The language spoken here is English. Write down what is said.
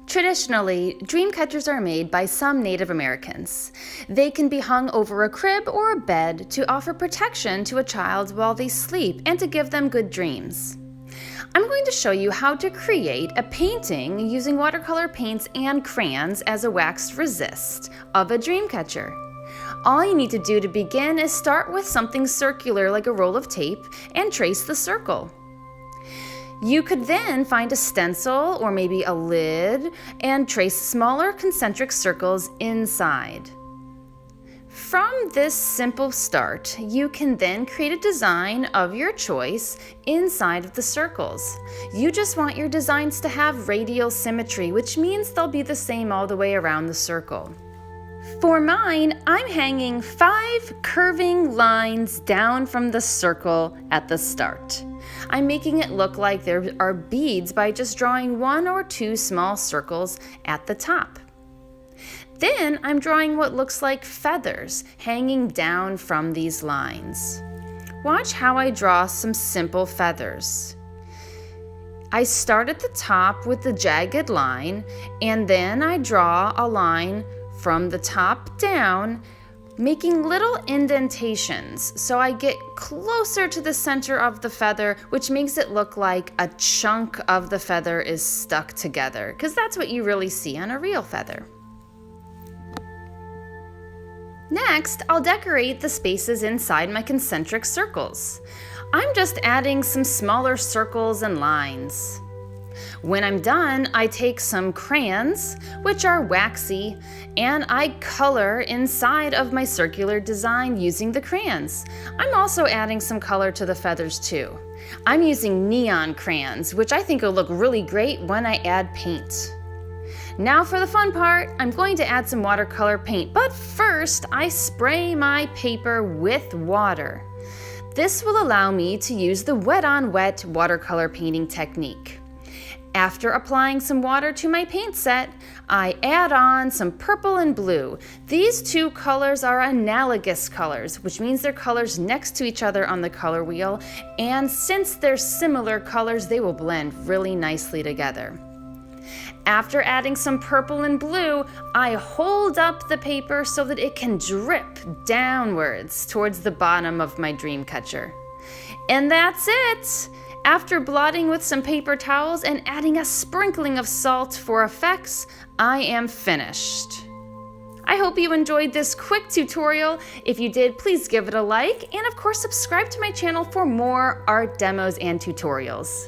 Traditionally, dreamcatchers are made by some Native Americans. They can be hung over a crib or a bed to offer protection to a child while they sleep and to give them good dreams. I'm going to show you how to create a painting using watercolor paints and crayons as a wax resist of a dreamcatcher. All you need to do to begin is start with something circular like a roll of tape and trace the circle. You could then find a stencil or maybe a lid and trace smaller concentric circles inside. From this simple start, you can then create a design of your choice inside of the circles. You just want your designs to have radial symmetry, which means they'll be the same all the way around the circle. For mine, I'm hanging 5 curving lines down from the circle at the start. I'm making it look like there are beads by just drawing 1 or 2 small circles at the top. Then I'm drawing what looks like feathers hanging down from these lines. Watch how I draw some simple feathers. I start at the top with the jagged line, and then I draw a line from the top down, making little indentations so I get closer to the center of the feather, which makes it look like a chunk of the feather is stuck together, because that's what you really see on a real feather. Next, I'll decorate the spaces inside my concentric circles. I'm just adding some smaller circles and lines. When I'm done, I take some crayons, which are waxy, and I color inside of my circular design using the crayons. I'm also adding some color to the feathers too. I'm using neon crayons, which I think will look really great when I add paint. Now for the fun part, I'm going to add some watercolor paint, but first I spray my paper with water. This will allow me to use the wet-on-wet watercolor painting technique. After applying some water to my paint set, I add on some purple and blue. These 2 colors are analogous colors, which means they're colors next to each other on the color wheel, and since they're similar colors, they will blend really nicely together. After adding some purple and blue, I hold up the paper so that it can drip downwards towards the bottom of my dreamcatcher. And that's it! After blotting with some paper towels and adding a sprinkling of salt for effects, I am finished. I hope you enjoyed this quick tutorial. If you did, please give it a like, and of course subscribe to my channel for more art demos and tutorials.